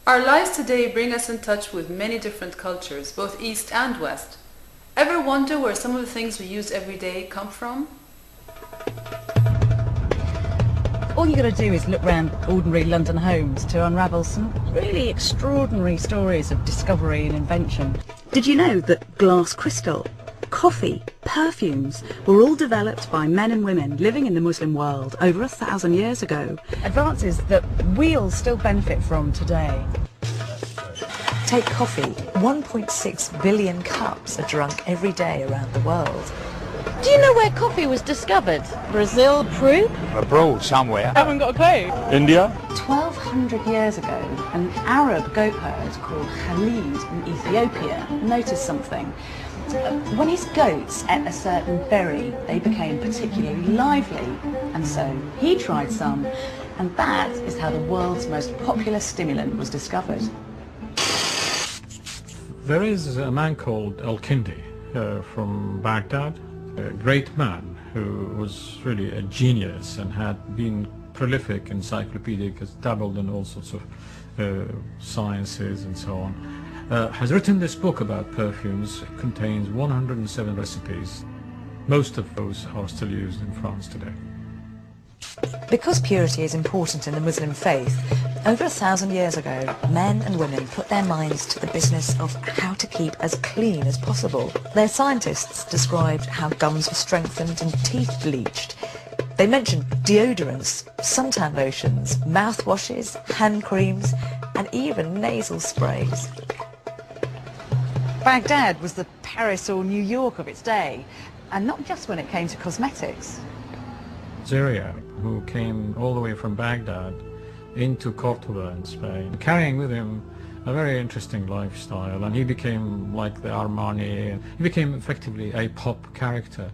Our lives today bring us in touch with many different cultures, both East and West. Ever wonder where some of the things we use every day come from? All you got to do is look round ordinary London homes to unravel some really extraordinary stories of discovery and invention. Did you know that glass crystal, coffee, perfumes were all developed by men and women living in the Muslim world over 1,000 years ago? Advances that we all still benefit from today. Take coffee. 1.6 billion cups are drunk every day around the world. Do you know where coffee was discovered? Brazil, Peru? Abroad somewhere. Haven't got a clue. India? 1,200 years ago, an Arab goat herd called Khalid in Ethiopia noticed something. When his goats ate a certain berry, they became particularly lively, and so he tried some, and that is how the world's most popular stimulant was discovered. There is a man called Al-Kindi from Baghdad, a great man who was really a genius and had been prolific, encyclopedic, has dabbled in all sorts of sciences and so on. Has written this book about perfumes. It contains 107 recipes. Most of those are still used in France today. Because purity is important in the Muslim faith, over 1,000 years ago, men and women put their minds to the business of how to keep as clean as possible. Their scientists described how gums were strengthened and teeth bleached. They mentioned deodorants, suntan lotions, mouthwashes, hand creams, and even nasal sprays. Baghdad was the Paris or New York of its day, and not just when it came to cosmetics. Ziryab, who came all the way from Baghdad into Cordoba in Spain, carrying with him a very interesting lifestyle, and he became like the Armani. He became effectively a pop character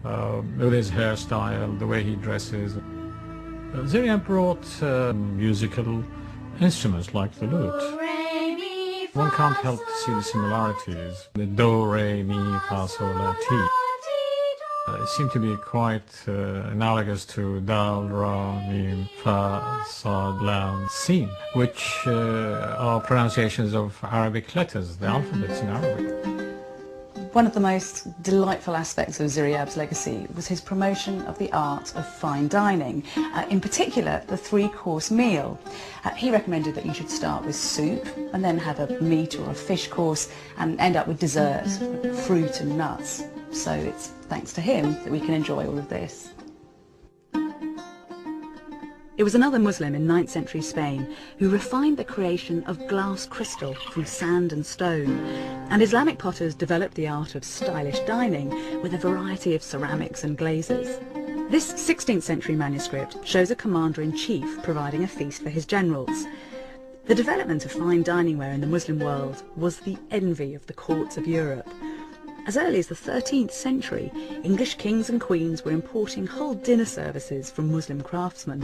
with his hairstyle, the way he dresses. Ziryab brought musical instruments like the lute. One can't help to see the similarities. The do, re, mi, fa, sol, la, ti. It seemed to be quite analogous to dal, ra, mi, fa, sol, la, sin, which are pronunciations of Arabic letters, the alphabets in Arabic. One of the most delightful aspects of Ziryab's legacy was his promotion of the art of fine dining, in particular the three-course meal. He recommended that you should start with soup and then have a meat or a fish course and end up with dessert, fruit and nuts. So it's thanks to him that we can enjoy all of this. It was another Muslim in 9th century Spain who refined the creation of glass crystal from sand and stone, and Islamic potters developed the art of stylish dining with a variety of ceramics and glazes. This 16th century manuscript shows a commander-in-chief providing a feast for his generals. The development of fine dining ware in the Muslim world was the envy of the courts of Europe. As early as the 13th century, English kings and queens were importing whole dinner services from Muslim craftsmen.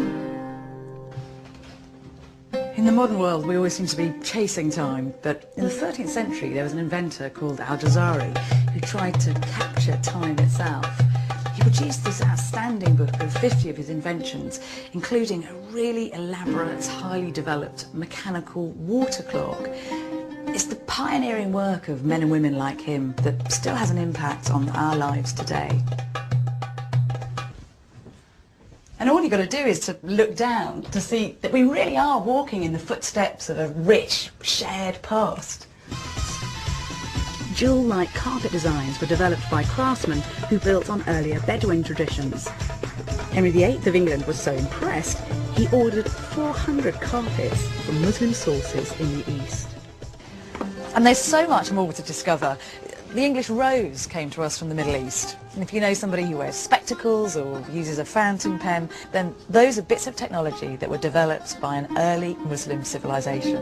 In the modern world, we always seem to be chasing time, but in the 13th century there was an inventor called Al-Jazari who tried to capture time itself. He produced this outstanding book of 50 of his inventions, including a really elaborate, highly developed mechanical water clock. It's the pioneering work of men and women like him that still has an impact on our lives today. And all you've got to do is to look down to see that we really are walking in the footsteps of a rich, shared past. Jewel-like carpet designs were developed by craftsmen who built on earlier Bedouin traditions. Henry VIII of England was so impressed, he ordered 400 carpets from Muslim sources in the East. And there's so much more to discover. The English rose came to us from the Middle East. And if you know somebody who wears spectacles or uses a fountain pen, then those are bits of technology that were developed by an early Muslim civilization.